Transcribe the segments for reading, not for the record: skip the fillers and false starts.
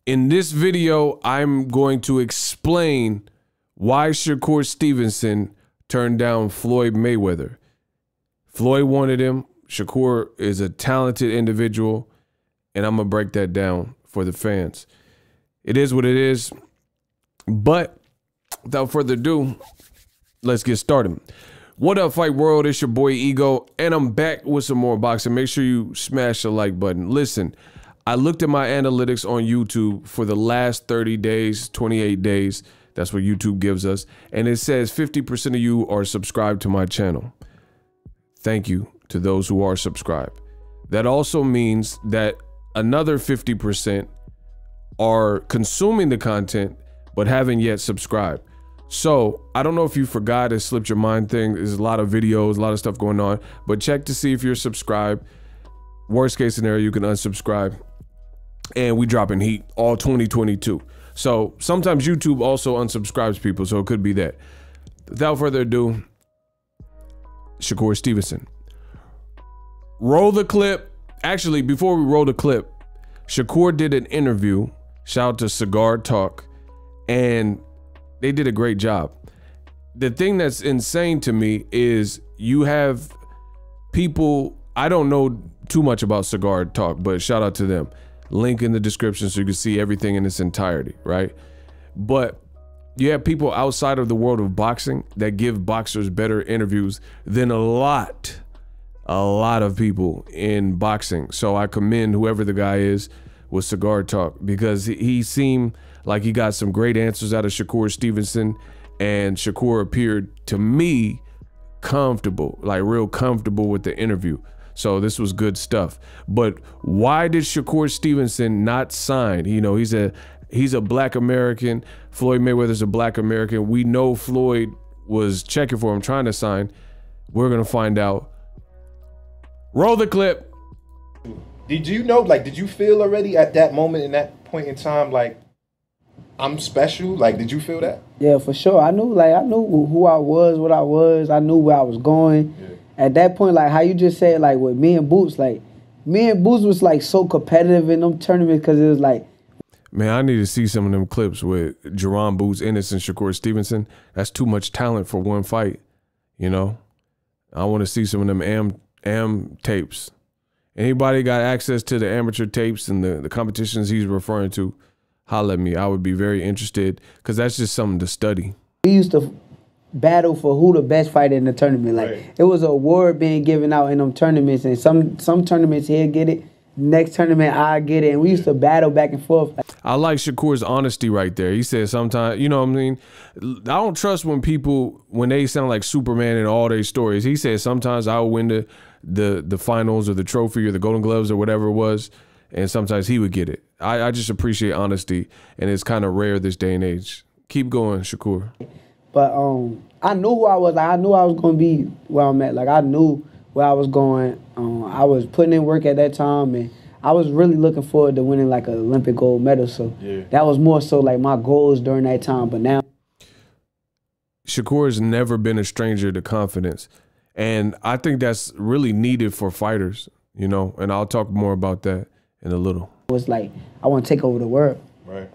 In this video, I'm going to explain why Shakur Stevenson turned down Floyd Mayweather. Floyd wanted him. Shakur is a talented individual, and I'm going to break that down for the fans. It is what it is, but without further ado, let's get started. What up, Fight World? It's your boy Ego, and I'm back with some more boxing. Make sure you smash the like button. Listen, I looked at my analytics on YouTube for the last 30 days, 28 days. That's what YouTube gives us. And it says 50% of you are subscribed to my channel. Thank you to those who are subscribed. That also means that another 50% are consuming the content, but haven't yet subscribed. So I don't know if you forgot, it slipped your mind thing. There's a lot of videos, a lot of stuff going on, but check to see if you're subscribed. Worst case scenario, you can unsubscribe. And we dropping heat all 2022. So sometimes YouTube also unsubscribes people, so it could be that. Without further ado, Shakur Stevenson. Roll the clip. Actually, before we roll the clip, Shakur did an interview. Shout out to Cigar Talk. And they did a great job. The thing that's insane to me is you have people, I don't know too much about Cigar Talk, but shout out to them. Link in the description so you can see everything in its entirety, right? But you have people outside of the world of boxing that give boxers better interviews than a lot of people in boxing. So I commend whoever the guy is with Cigar Talk, because he seemed like he got some great answers out of Shakur Stevenson, and Shakur appeared to me comfortable, like real comfortable with the interview. So this was good stuff. But why did Shakur Stevenson not sign? You know, he's a black American. Floyd Mayweather's a black American. We know Floyd was checking for him, trying to sign. We're gonna find out. Roll the clip. Did you know, like, did you feel already at that moment, in that point in time, like, I'm special? Like, did you feel that? Yeah, for sure. I knew who I was, what I was. I knew where I was going. Yeah. At that point, like how you just said, like with me and Boots, like me and Boots was like so competitive in them tournaments, because it was like, man, I need to see some of them clips with Jerron Boots Ennis and Shakur Stevenson. That's too much talent for one fight, you know? I want to see some of them AM tapes. Anybody got access to the amateur tapes and the competitions he's referring to, holla at me. I would be very interested, because that's just something to study. We used to battle for who the best fighter in the tournament. Like, right. It was an award being given out in them tournaments, and some tournaments he'll get it, next tournament I get it, and we used to battle back and forth. I like Shakur's honesty right there. He said sometimes, you know what I mean? I don't trust when people, when they sound like Superman in all their stories. He said sometimes I'll win the finals or the trophy or the Golden Gloves or whatever it was, and sometimes he would get it. I just appreciate honesty, and it's kind of rare this day and age. Keep going, Shakur. But I knew who I was. Like, I knew I was gonna be where I'm at. Like, I knew where I was going. I was putting in work at that time, and I was really looking forward to winning like an Olympic gold medal. So yeah, that was more so like my goals during that time. But now, Shakur has never been a stranger to confidence, and I think that's really needed for fighters, you know. And I'll talk more about that in a little. It was like, I want to take over the world. Right.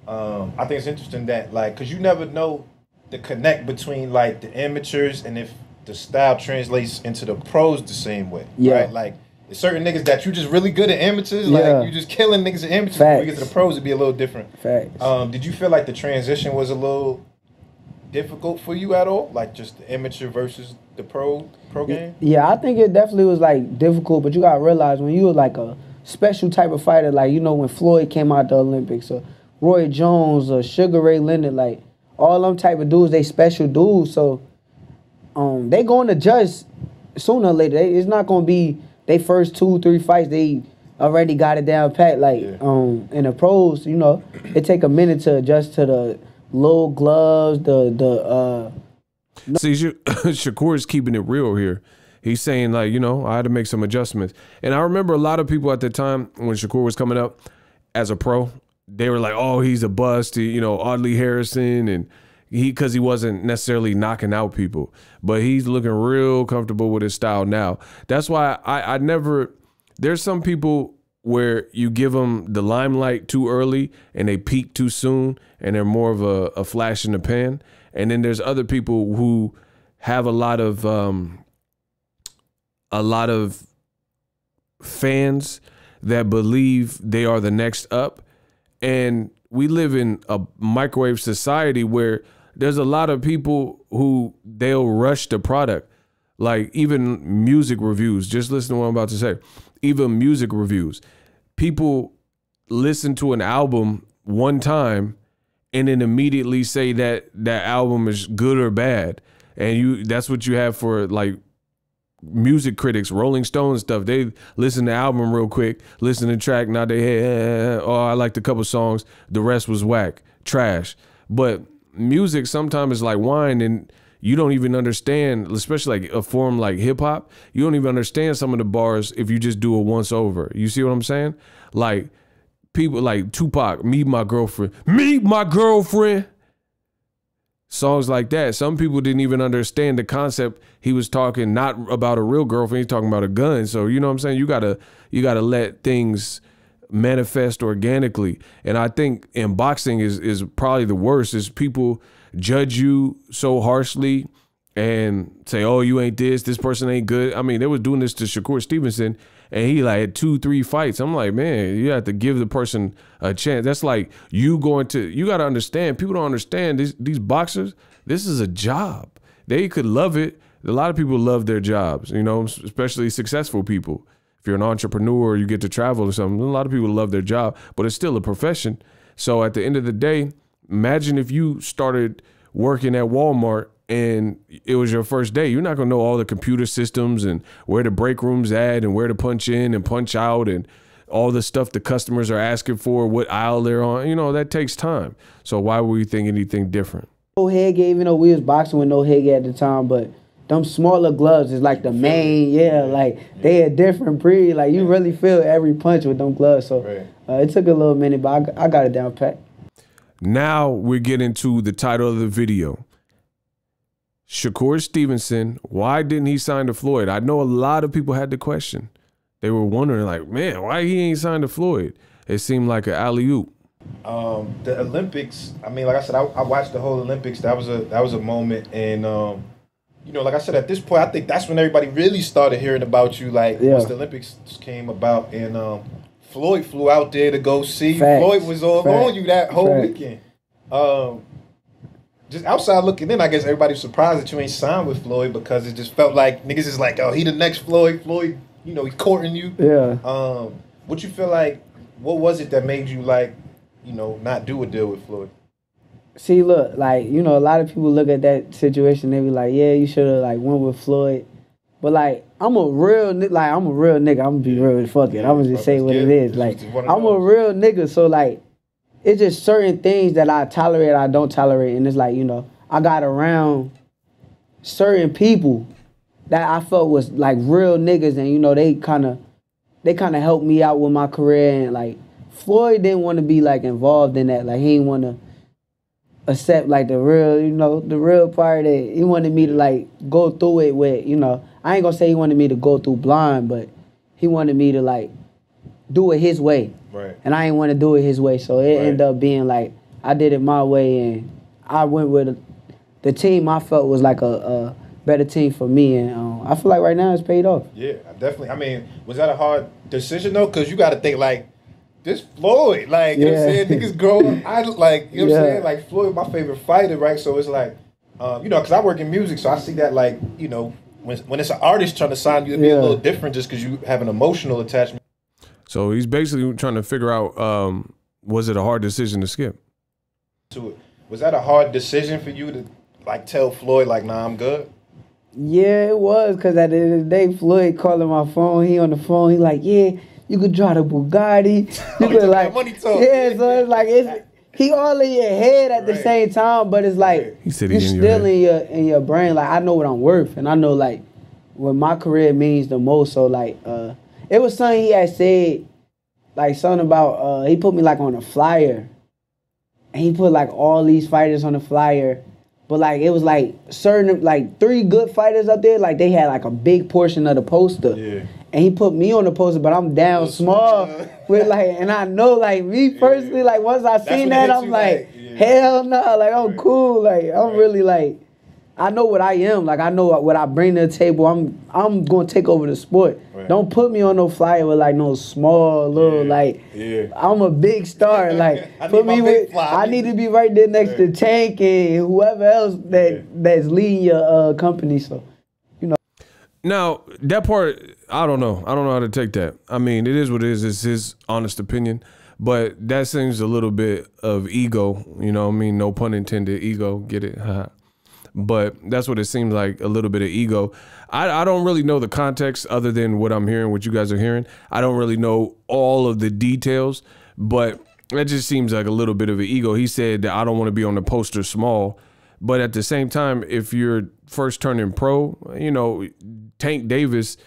I think it's interesting that, like, because you never know the connect between like the amateurs and if the style translates into the pros the same way. Yeah. Right? Like, there's certain niggas that you just really good at amateurs, yeah, like you just killing niggas at amateurs. When we get to the pros, it'd be a little different. Facts. Did you feel like the transition was a little difficult for you at all? Like just the amateur versus the pro game? Yeah, I think it definitely was like difficult, but you gotta realize when you were like a special type of fighter, like, you know, when Floyd came out the Olympics, or Roy Jones or Sugar Ray Leonard, like all them type of dudes, they special dudes. So they going to judge sooner or later. It's not going to be they first 2-3 fights, they already got it down pat. Like, yeah, in the pros, you know, it take a minute to adjust to the little gloves, See, Shakur is keeping it real here. He's saying, like, you know, I had to make some adjustments. And I remember a lot of people at the time when Shakur was coming up as a pro, they were like, oh, he's a bust, you know, Audley Harrison, and because he wasn't necessarily knocking out people, but he's looking real comfortable with his style now. That's why I never, there's some people where you give them the limelight too early and they peak too soon and they're more of a flash in the pan. And then there's other people who have a lot of fans that believe they are the next up. And we live in a microwave society where there's a lot of people who they'll rush the product. Like even music reviews, just listen to what I'm about to say. Even music reviews. People listen to an album one time and then immediately say that that album is good or bad. And that's what you have for like music critics, Rolling Stones stuff. They listen to the album real quick, listen to the track, now they oh, I liked a couple songs, the rest was whack, trash. But music sometimes is like wine, and you don't even understand, especially like a form like hip hop, you don't even understand some of the bars if you just do it once over. You see what I'm saying? Like people like Tupac, meet my girlfriend. Songs like that. Some people didn't even understand the concept. He was talking not about a real girlfriend, he's talking about a gun. So you know what I'm saying? You gotta let things manifest organically. And I think in boxing is probably the worst, is people judge you so harshly and say, oh, you ain't this person ain't good. I mean, they was doing this to Shakur Stevenson, and he like had 2-3 fights. I'm like, man, you have to give the person a chance. That's like you gotta understand, people don't understand these boxers, this is a job. They could love it. A lot of people love their jobs, you know, especially successful people. If you're an entrepreneur or you get to travel or something, a lot of people love their job, but it's still a profession. So at the end of the day, imagine if you started working at Walmart and it was your first day. You're not gonna know all the computer systems and where the break room's at and where to punch in and punch out and all the stuff the customers are asking for, what aisle they're on. You know, that takes time. So why would we think anything different? No headgear, even though we was boxing with no headgear at the time, but them smaller gloves is like the main, like they a different breed. Like you really feel every punch with them gloves. So it took a little minute, but I got it down pat. Now we're getting to the title of the video. Shakur Stevenson, why didn't he sign to Floyd? I know a lot of people had the question. They were wondering like, man, why he ain't signed to Floyd? It seemed like an alley-oop. The Olympics, I mean, like I said, I watched the whole Olympics. That was a moment. And, you know, like I said, at this point, I think that's when everybody really started hearing about you. Like once the Olympics came about, and Floyd flew out there to go see. Facts. Floyd was all on you that whole weekend. Just outside looking in, I guess everybody was surprised that you ain't signed with Floyd, because it just felt like niggas is like, oh, he the next Floyd. Floyd, you know, he's courting you. Yeah. What you feel like, what was it that made you like, you know, not do a deal with Floyd? See, look, like, you know, a lot of people look at that situation, they be like, yeah, you should have like went with Floyd. But like, I'm a real nigga. I'm gonna be real. Fuck it. I'm gonna just say what it is. Like, I'm a real nigga. So like, it's just certain things that I tolerate, I don't tolerate, and it's like, you know, I got around certain people that I felt was like real niggas, and you know, they kind of helped me out with my career, and like Floyd didn't want to be like involved in that. Like he didn't want to accept like the real, you know, the real part that he wanted me to like go through it with, you know. I ain't gonna say he wanted me to go through blind, but he wanted me to like do it his way. Right. And I ain't want to do it his way, so it ended up being like I did it my way, and I went with the team I felt was like a better team for me, and I feel like right now it's paid off. Yeah, definitely. I mean, was that a hard decision though? Because you got to think like, this Floyd, like, you know what I'm saying? Niggas grow up, I like, you know what I'm saying? Like, Floyd, my favorite fighter, right? So it's like, you know, because I work in music, so I see that, like, you know, when it's an artist trying to sign you, it'd be a little different just because you have an emotional attachment. So he's basically trying to figure out, was it a hard decision to skip? To it. Was that a hard decision for you to, like, tell Floyd, like, nah, I'm good? Yeah, it was, because at the end of the day, Floyd calling my phone, he on the phone, he like, yeah, you could drive the Bugatti. You could like, money talk. Yeah, so it's like he all in your head at the same time, but it's like he said you still in your brain. Like I know what I'm worth, and I know like what my career means the most. So like, it was something he had said, like something about he put me like on a flyer, and he put like all these fighters on the flyer. But like it was like certain like 3 good fighters up there, like they had like a big portion of the poster. Yeah. and he put me on the poster, but I'm down small with like, and I know like me personally, like once I seen that, I'm like, hell no, like I'm cool, like I'm really like, I know what I am, like I know what I bring to the table. I'm gonna take over the sport. Don't put me on no flyer with like no small little like. I'm a big star, like put me with. I need to be right there next to Tank and whoever else that's leading your company. So. Now, that part, I don't know. I don't know how to take that. I mean, it is what it is. It's his honest opinion. But that seems a little bit of ego. You know what I mean? No pun intended. Ego. Get it? But that's what it seems like, a little bit of ego. I don't really know the context other than what I'm hearing, what you guys are hearing. I don't really know all of the details. But that just seems like a little bit of an ego. He said that I don't want to be on the poster small. But at the same time, if you're first turning pro, you know, Tank Davis,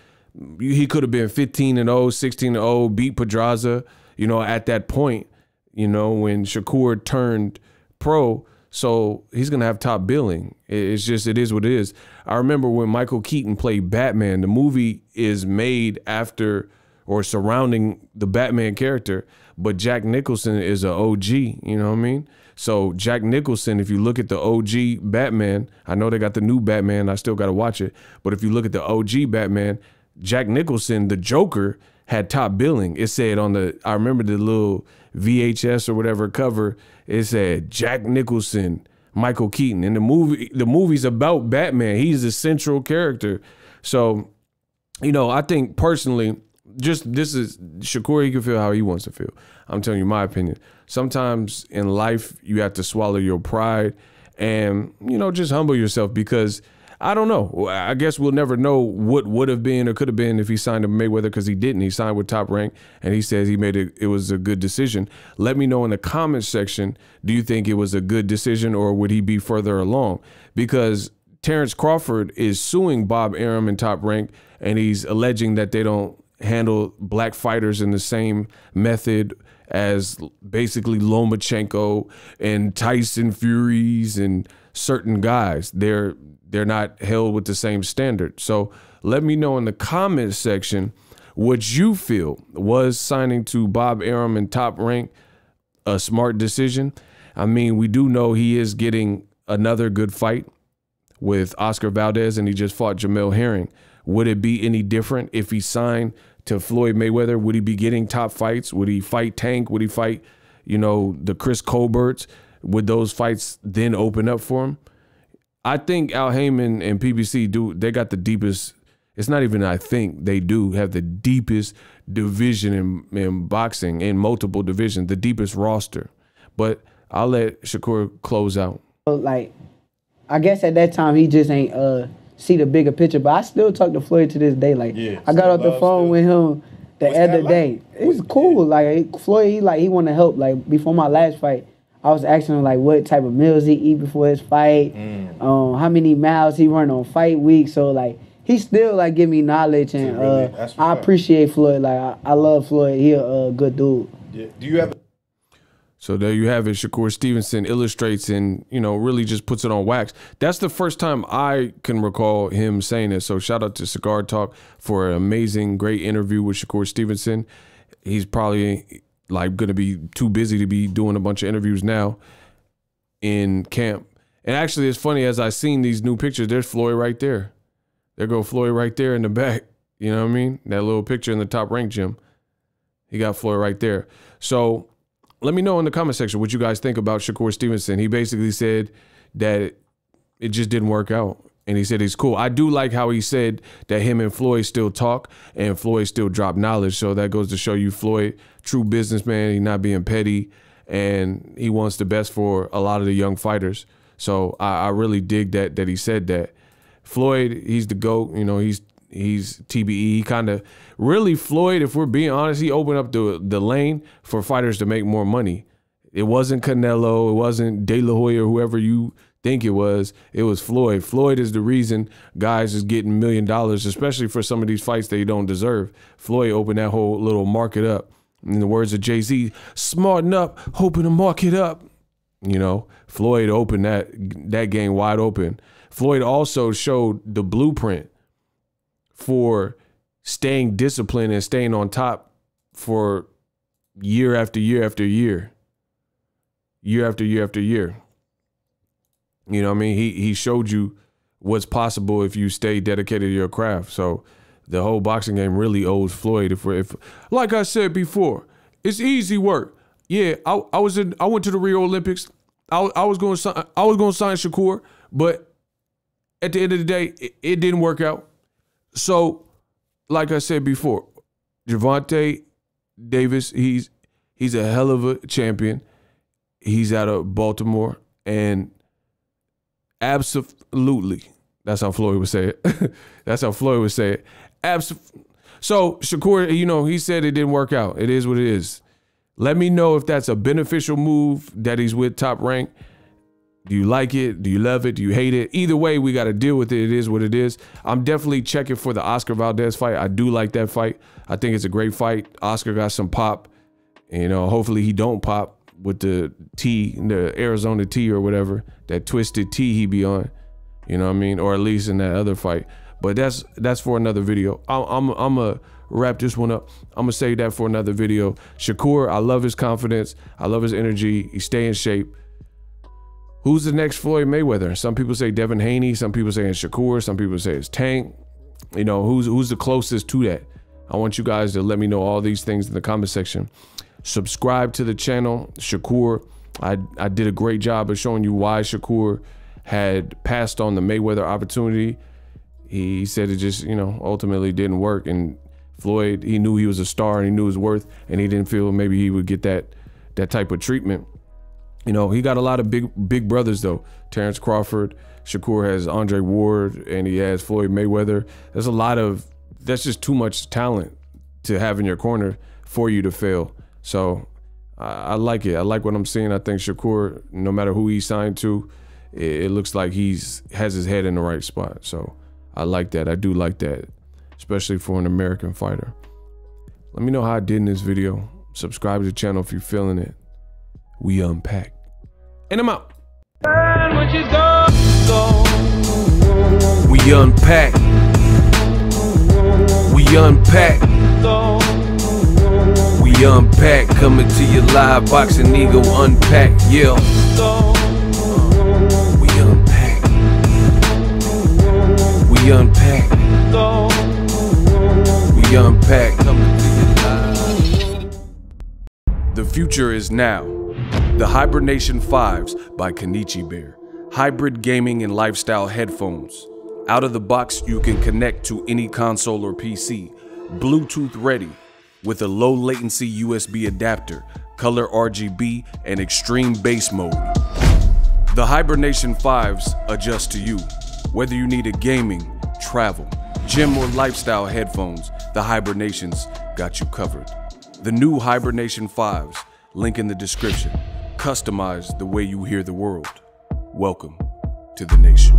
he could have been 15-0, 16-0, beat Pedraza, you know, at that point, you know, when Shakur turned pro. So he's going to have top billing. It's just, it is what it is. I remember when Michael Keaton played Batman, the movie is made after or surrounding the Batman character, but Jack Nicholson is an OG, you know what I mean? So Jack Nicholson, if you look at the OG Batman, I know they got the new Batman, I still got to watch it, but if you look at the OG Batman, Jack Nicholson, the Joker, had top billing. It said on the, I remember the little VHS or whatever cover, it said Jack Nicholson, Michael Keaton. And the movie's about Batman. He's the central character. So, you know, I think personally, just this is Shakur, he can feel how he wants to feel. I'm telling you my opinion. Sometimes in life you have to swallow your pride and, you know, just humble yourself, because I don't know. I guess we'll never know what would have been or could have been if he signed to Mayweather, because he didn't. He signed with Top Rank and he says he made it was a good decision. Let me know in the comments section, do you think it was a good decision or would he be further along? Because Terrence Crawford is suing Bob Arum and Top Rank, and he's alleging that they don't handle black fighters in the same method as basically Lomachenko and Tyson Furies and certain guys. They're not held with the same standard. So let me know in the comments section what you feel. Was signing to Bob Arum and Top Rank a smart decision? I mean, we do know he is getting another good fight with Oscar Valdez, and he just fought Jamel Herring. Would it be any different if he signed to Floyd Mayweather? Would he be getting top fights? Would he fight Tank? Would he fight, you know, the Chris Colberts? Would those fights then open up for him? I think Al Heyman and PBC they got the deepest, it's not even I think, they do have the deepest division in boxing, in multiple divisions, the deepest roster. But I'll let Shakur close out. Like, I guess at that time he just ain't see the bigger picture, but I still talk to Floyd to this day. Like, I got off the phone with him the other day. It's cool. Like, Floyd, he want to help. Like, before my last fight, I was asking him like what type of meals he eat before his fight, how many miles he run on fight week. So like he still like give me knowledge, and I appreciate Floyd. Like I love Floyd. He a good dude. Yeah. Do you have? So there you have it. Shakur Stevenson illustrates and, you know, really just puts it on wax. That's the first time I can recall him saying it. So shout out to Cigar Talk for an amazing, great interview with Shakur Stevenson. He's probably like going to be too busy to be doing a bunch of interviews now in camp. And actually, it's funny, as I seen these new pictures, there's Floyd right there. There go Floyd right there in the back. You know what I mean? That little picture in the Top Rank gym. He got Floyd right there. So let me know in the comment section what you guys think about Shakur Stevenson. He basically said that it just didn't work out. And he said he's cool. I do like how he said that him and Floyd still talk and Floyd still drop knowledge. So that goes to show you Floyd, true businessman. He's not being petty, and he wants the best for a lot of the young fighters. So I really dig that he said that. Floyd, he's the GOAT. You know, he's TBE. He kind of really, Floyd, if we're being honest, he opened up the lane for fighters to make more money. It wasn't Canelo. It wasn't De La Hoya, whoever you think it was Floyd. Floyd is the reason guys is getting $1 million, especially for some of these fights they don't deserve. Floyd opened that whole little market up. In the words of Jay-Z, smarten up, hoping to mark it up. You know, Floyd opened that game wide open. Floyd also showed the blueprint for staying disciplined and staying on top for year after year after year. Year after year after year. You know what I mean? He showed you what's possible if you stay dedicated to your craft. So the whole boxing game really owes Floyd. If like I said before, it's easy work. Yeah, I went to the Rio Olympics. I was going to sign Shakur, but at the end of the day, it didn't work out. So, like I said before, Gervonta Davis, he's a hell of a champion. He's out of Baltimore, and absolutely, that's how Floyd would say it. That's how Floyd would say it. So Shakur, you know, he said it didn't work out. It is what it is. Let me know if that's a beneficial move that he's with Top Rank. Do you like it? Do you love it? Do you hate it? Either way, we got to deal with it. It is what it is. I'm definitely checking for the Oscar Valdez fight. I do like that fight. I think it's a great fight. Oscar got some pop. You know, hopefully he don't pop with the T, the Arizona T or whatever, that twisted T he be on. You know what I mean? Or at least in that other fight. But that's for another video. I'm going to wrap this one up. I'm going to save that for another video. Shakur, I love his confidence. I love his energy. He stay in shape. Who's the next Floyd Mayweather? Some people say Devin Haney. Some people say it's Shakur. Some people say it's Tank. You know, who's the closest to that? I want you guys to let me know all these things in the comment section. Subscribe to the channel. Shakur, I did a great job of showing you why Shakur had passed on the Mayweather opportunity. He said it just, you know, ultimately didn't work. And Floyd, he knew he was a star and he knew his worth, and he didn't feel maybe he would get that type of treatment. You know, he got a lot of big brothers though. Terrence Crawford, Shakur has Andre Ward, and he has Floyd Mayweather. That's just too much talent to have in your corner for you to fail. So I like it. I like what I'm seeing. I think Shakur, no matter who he signed to, it looks like has his head in the right spot. So I like that. I do like that, especially for an American fighter. Let me know how I did in this video. Subscribe to the channel if you're feeling it. We unpack. And I'm out. We unpack. We unpack. We unpack. Coming to you live. Boxingego unpack. Yeah. We unpack. We unpack. We unpack. Coming to you live. The future is now. The Hibernation 5s by Kenichi Bear. Hybrid gaming and lifestyle headphones. Out of the box, you can connect to any console or PC. Bluetooth ready with a low latency USB adapter, color RGB, and extreme bass mode. The Hibernation 5s adjust to you. Whether you need a gaming, travel, gym, or lifestyle headphones, the Hibernations got you covered. The new Hibernation 5s, link in the description. Customize the way you hear the world. Welcome to the nation.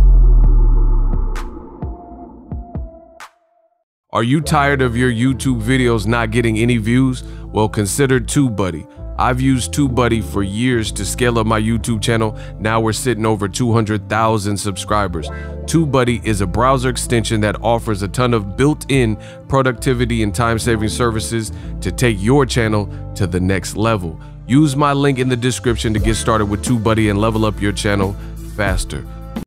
Are you tired of your YouTube videos not getting any views? Well, consider TubeBuddy. I've used TubeBuddy for years to scale up my YouTube channel. Now we're sitting over 200,000 subscribers. TubeBuddy is a browser extension that offers a ton of built-in productivity and time-saving services to take your channel to the next level. Use my link in the description to get started with TubeBuddy and level up your channel faster.